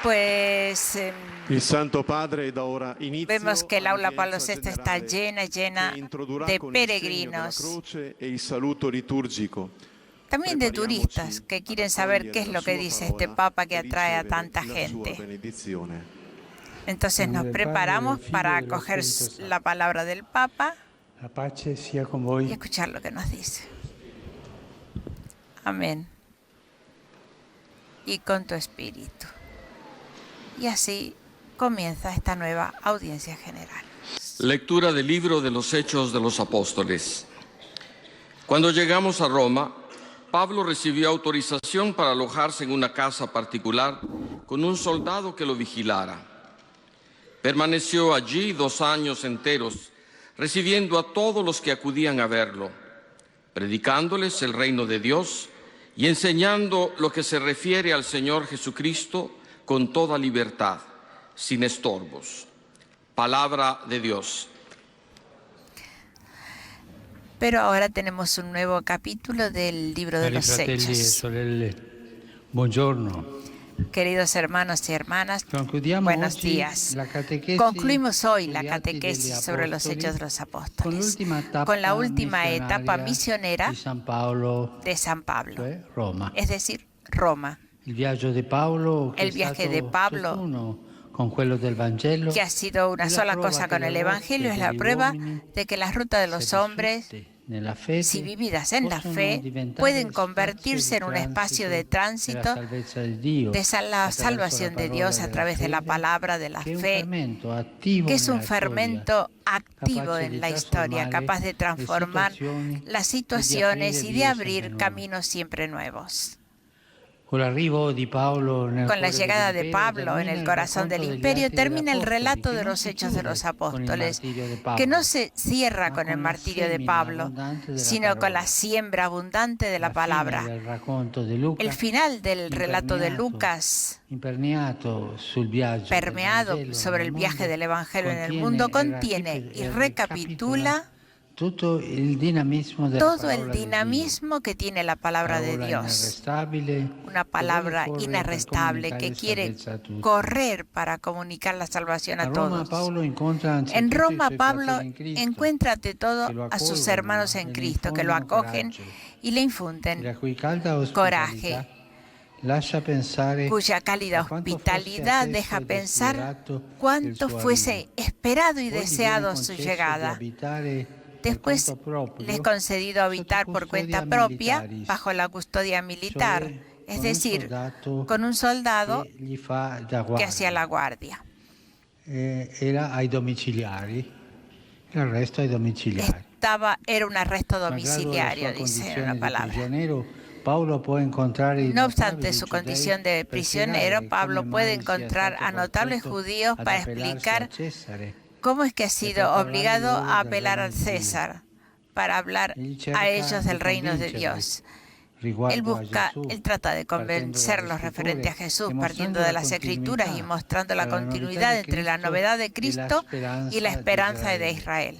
Pues Il Santo Padre da ora inizio vemos que el aula Pablo all'udienza VI está generale llena che introdurrà de con il segno della peregrinos, croce e il saluto liturgico. también de turistas Prepariamoci que ad quieren saber qué accogliere es la lo que sua dice este parola Papa que e atrae a ricevere tanta la sua gente. benedizione. Entonces nos preparamos para acoger la palabra del Papa La pace sia con y voi. escuchar lo que nos dice. Amén. Y con tu espíritu. Y así comienza esta nueva audiencia general. Lectura del libro de los Hechos de los Apóstoles. Cuando llegamos a Roma, Pablo recibió autorización para alojarse en una casa particular con un soldado que lo vigilara. Permaneció allí 2 años enteros, recibiendo a todos los que acudían a verlo, predicándoles el reino de Dios y enseñando lo que se refiere al Señor Jesucristo con toda libertad, sin estorbos. Palabra de Dios. Pero ahora tenemos un nuevo capítulo del libro de Cari los fratelli e Hechos. sorelle, buongiorno. Queridos hermanos y hermanas, Concludiamo buenos oggi días. la catequesi Concluimos hoy sugli la atti catequesis degli sobre los apostoli hechos de los con apóstoles, l'ultima tappa con la última etapa missionaria misionera di San Paolo, de San Pablo, cioè Roma. es decir, Roma. Il viaggio di Paolo, che El è viaje stato de Pablo, ciascuno con quello del Vangelo, que ha sido una è la sola prova cosa che con le el rotte Evangelio, es la degli prueba uomini, de que las rutas de los se hombres, vissute nella fede, si vividas en la possono fe, diventare pueden spazio convertirse en un espacio de della tránsito salvezza di Dio, de la attraverso salvación la de Dios parola a través de la fede, palabra de la che è un fe, fermento attivo que es un nella storia, fermento activo capace en di la historia, trasformare capaz de le transformar situazioni las e di situaciones aprire y de vie sempre abrir nuove. caminos siempre nuevos. Con l'arrivo di Paolo nel Con la cuore llegada de dell'impero Pablo en termina el il corazón racconto del degli imperio, atti degli termina el apostoli, relato che de non los si hechos de los chiude con il apóstoles, martirio di que Paolo, no se cierra ma con el con la martirio de semina Pablo, abbondante della sino con parola. la siembra abundante de la La fine palabra. del racconto di Luca, El final del relato de imperniato Lucas, imperniato sul viaggio del permeado Vangelo sobre nel el viaje mondo, del Evangelio en el contiene mundo, e contiene y recapitula tutto il dinamismo della todo el parola di Dio. dinamismo que tiene la palabra de Parola Dios. inarrestabile, Una che palabra vuole correre per inarrestable comunicare que quiere salvezza a tutti. correr para comunicar la salvación A a Roma todos. Paolo incontra En anzitutto i Roma suoi Pablo fratelli in Cristo, encuentra ante todo que lo a sus accolgono hermanos e en le Cristo, que lo infondono acogen coraggio, y le infunden la cui calda coraje, ospitalità lascia pensare cuya cálida a quanto hospitalidad fosse deja atteso e pensar desiderato il cuánto suo fuese arrivo. esperado y Poi gli deseado viene su concesso di llegada. abitare Después per conto proprio, les concedido habitar sotto por cuenta custodia propia militaris, bajo la custodia militar, cioè es con un decir, soldato con un soldado che gli fa da que hacía guardia. la guardia. Era ai domiciliari, il resto ai domiciliari. Era un arresto Malgrado la domiciliario, sua dice condizione la di palabra. prigioniero, Paolo può incontrare i No obstante notabili su giudei condición de per prisionero, spiegare Pablo come puede mai sia encontrar stato a notables costretto judíos ad para appellarsi explicar a Cesare cómo es que ha e per sido parlargli obligado loro a del apelar regno al di Dio. César, para hablar Egli a cerca ellos del di reino de convincerli Dios. Él riguardo a Gesù, trata de partendo dalle convencerlos referente a scritture Jesús, e partiendo mostrando de la las Escrituras y continuità mostrando la tra la novità continuidad di entre la Cristo novedad de e la Cristo y la esperanza de Israele. Israel.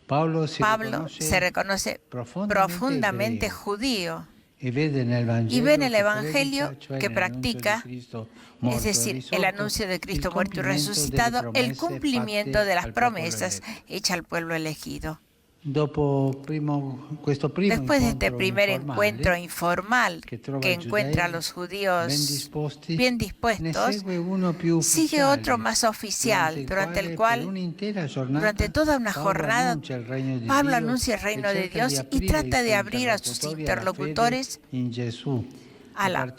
Pablo se Pablo se reconoce profundamente ebreo judío e vede nel y ve en Vangelo el che Evangelio predica, cioè que nell'annuncio di practica, Cristo es morto e decir, el risorto, anuncio de il Cristo muerto y compimento delle resucitado, el promesse cumplimiento fatte de las al popolo promesas eletto. hechas al pueblo elegido. Questo primo Después de este incontro primer informale, encuentro informal che trova que i encuentra a giudei los judíos ben bien ne dispuestos, segue uno più sigue otro ufficiale, más oficial, durante el per cual, un'intera giornata, durante toda una Paolo jornada, annuncia il regno di Pablo Dio anuncia el e reino de cerca Dios di y aprire trata i de suoi abrir a sus interlocutori alla interlocutores fede in Gesù, a la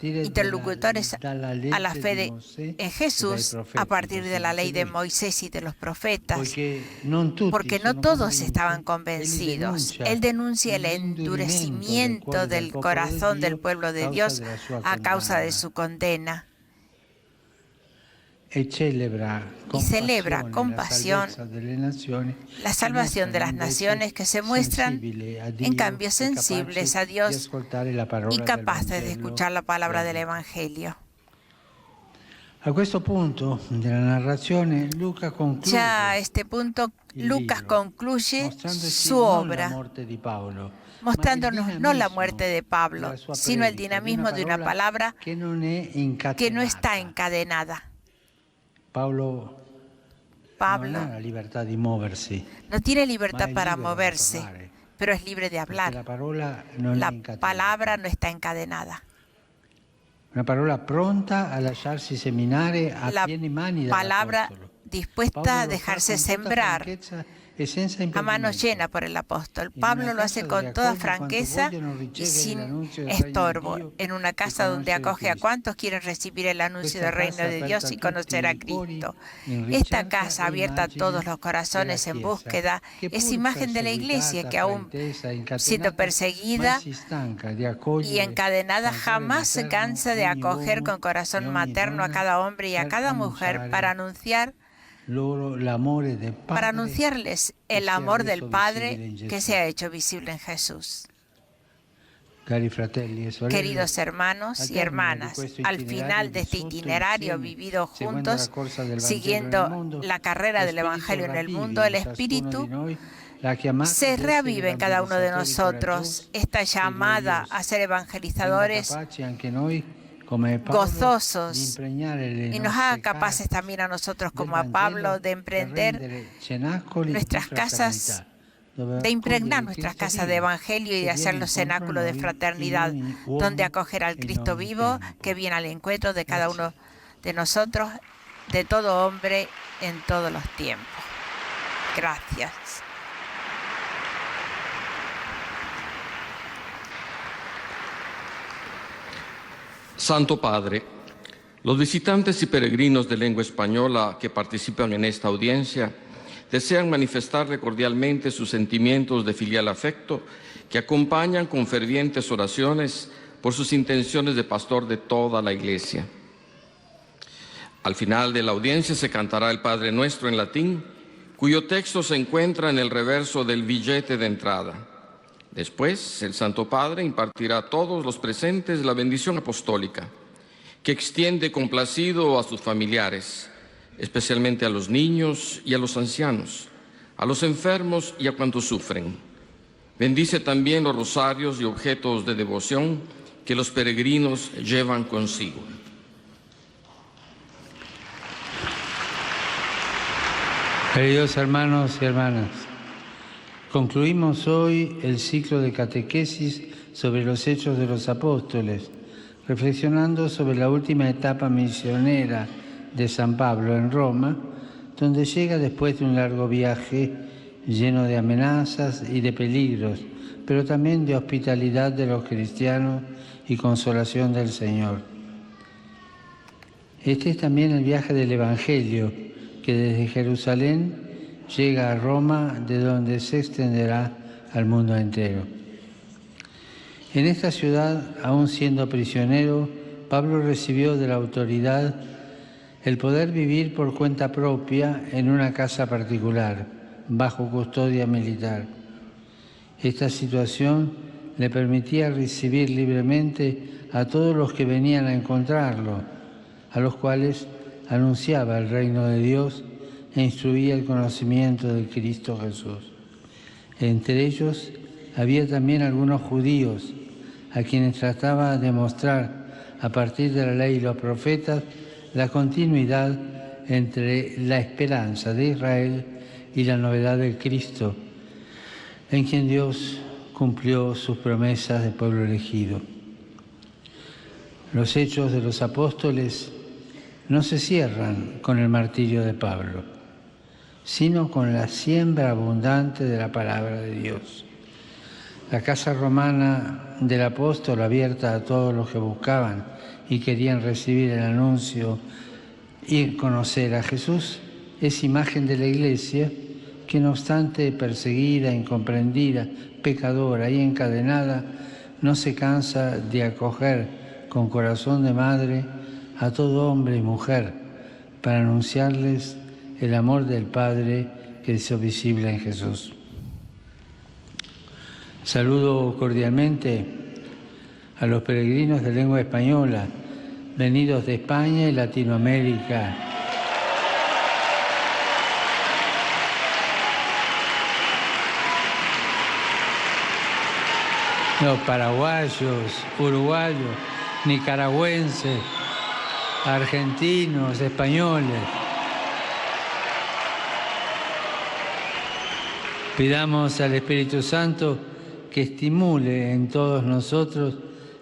dalla fe legge di Mosè en e dai Jesús a profeti, partir de così la dice ley de lui. Moisés y de los profetas, Poiché non tutti porque no sono todos convinti, estaban egli convencidos. denuncia Él denuncia el l'indurimento endurecimiento del corazón del pueblo de Dios a causa de su condena e celebra con pasión la salvación de las naciones que se muestran en cambio sensibles a Dios y capaces de escuchar la palabra del Evangelio. A questo punto della narrazione Luca concluye Ya a este punto, il Lucas libro, concluye mostrandoci su non la obra, morte di Paolo, mostrándonos no la dinamismo muerte de Pablo, della sua sino el predica, dinamismo de una palabra che non è que no está incatenata. encadenada. Pablo non ha la libertà di muoversi, no tiene ma libertad è para libero di moverse, parlare, pero es libre de perché la hablar. parola non è La incatenata. palabra no está encadenada. Una parola pronta a lasciarsi seminare a La piene mani palabra dall'apostolo. dispuesta Pablo a lo fa dejarse con tutta sembrar franchezza e senza a mano impedimento. llena por el apóstol. In Pablo una lo hace casa con dove toda accoglie quanto franqueza vogliono y ricevere sin l'annuncio del regno di estorbo, Dio en una e casa donde conoscere acoge a Cristo. cuantos quieren recibir el anuncio Questa del reino casa de aperta Dios a y tutti conocer a i cuori Cristo. in Esta ricerca casa e abierta a todos immagine los corazones della en Chiesa, búsqueda che es pur imagen de la iglesia perseguitata, que aún fraintesa, incatenata, siendo mai perseguida si stanca di y accogliere encadenada con cuore jamás se materno cansa de ogni acoger uomo con e corazón ogni materno a donna cada hombre y a per cada mujer para annunciare loro l'amore del Padre anunciarles che el si è amor del reso Padre visibile in que Gesù. se ha hecho visible en Jesús. Cari fratelli e sorelle, Queridos hermanos al y termine di hermanas, questo al itinerario final de este vissuto itinerario insieme, vivido seguendo la juntos, corsa del Vangelo nel siguiendo mondo, la carrera lo del Spirito Evangelio en el ravvivi mundo, el in ciascuno di Espíritu noi la chiamata se di essere reavive en cada uno de evangelizzatori nosotros coraggiosi esta e llamada a gloriosi. ser Renda evangelizadores capaci anche noi, come Paolo, di gozosos impregnare le y nos haga nostre capaces case también a nosotros del como a Pablo Vangelo de per emprender rendere cenacoli di nuestras casas, fraternità, dove de impregnar accogliere nuestras Cristo casas de vivo, evangelio y che de viene hacerlos incontro a cenáculo de noi fraternidad, in ogni donde uomo acoger al e in Cristo ogni vivo tempo. que viene al encuentro de cada Grazie. uno de nosotros, de todo hombre en todos los tiempos. Gracias. Santo Padre, los visitantes y peregrinos de lengua española que participan en esta audiencia desean manifestarle cordialmente sus sentimientos de filial afecto que acompañan con fervientes oraciones por sus intenciones de pastor de toda la Iglesia. Al final de la audiencia se cantará el Padre Nuestro en latín, cuyo texto se encuentra en el reverso del billete de entrada. Después, el Santo Padre impartirá a todos los presentes la bendición apostólica, que extiende complacido a sus familiares, especialmente a los niños y a los ancianos, a los enfermos y a cuantos sufren. Bendice también los rosarios y objetos de devoción que los peregrinos llevan consigo. Queridos hermanos y hermanas, concluimos hoy el ciclo de catequesis sobre los Hechos de los Apóstoles, reflexionando sobre la última etapa misionera de San Pablo en Roma, donde llega después de un largo viaje lleno de amenazas y de peligros, pero también de hospitalidad de los cristianos y consolación del Señor. Este es también el viaje del Evangelio, que desde Jerusalén llega a Roma, de donde se extenderá al mundo entero. En esta ciudad, aún siendo prisionero, Pablo recibió de la autoridad el poder vivir por cuenta propia en una casa particular, bajo custodia militar. Esta situación le permitía recibir libremente a todos los que venían a encontrarlo, a los cuales anunciaba el reino de Dios e instruía el conocimiento de Cristo Jesús. Entre ellos había también algunos judíos, a quienes trataba de mostrar, a partir de la ley y los profetas, la continuidad entre la esperanza de Israel y la novedad de Cristo, en quien Dios cumplió sus promesas de pueblo elegido. Los Hechos de los Apóstoles no se cierran con el martirio de Pablo, sino con la siembra abundante de la palabra de Dios. La casa romana del apóstol, abierta a todos los que buscaban y querían recibir el anuncio y conocer a Jesús, es imagen de la Iglesia que, no obstante perseguida, incomprendida, pecadora y encadenada, no se cansa de acoger con corazón de madre a todo hombre y mujer para anunciarles el amor del Padre que hizo visible en Jesús. Saludo cordialmente a los peregrinos de lengua española venidos de España y Latinoamérica. Los paraguayos, uruguayos, nicaragüenses, argentinos, españoles. Pidamos al Espíritu Santo que estimule en todos nosotros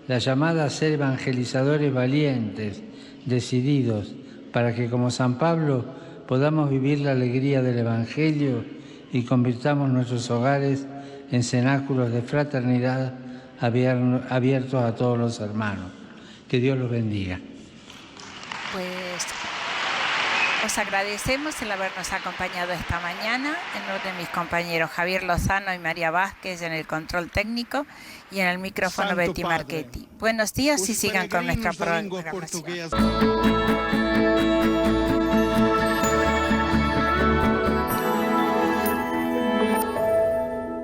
la llamada a ser evangelizadores valientes, decididos, para que como San Pablo podamos vivir la alegría del Evangelio y convirtamos nuestros hogares en cenáculos de fraternidad abiertos a todos los hermanos. Que Dios los bendiga. Pues os agradecemos el habernos acompañado esta mañana, en nombre de mis compañeros Javier Lozano y María Vázquez en el control técnico y en el micrófono Betty Marchetti. Buenos días y sigan con nuestra programación.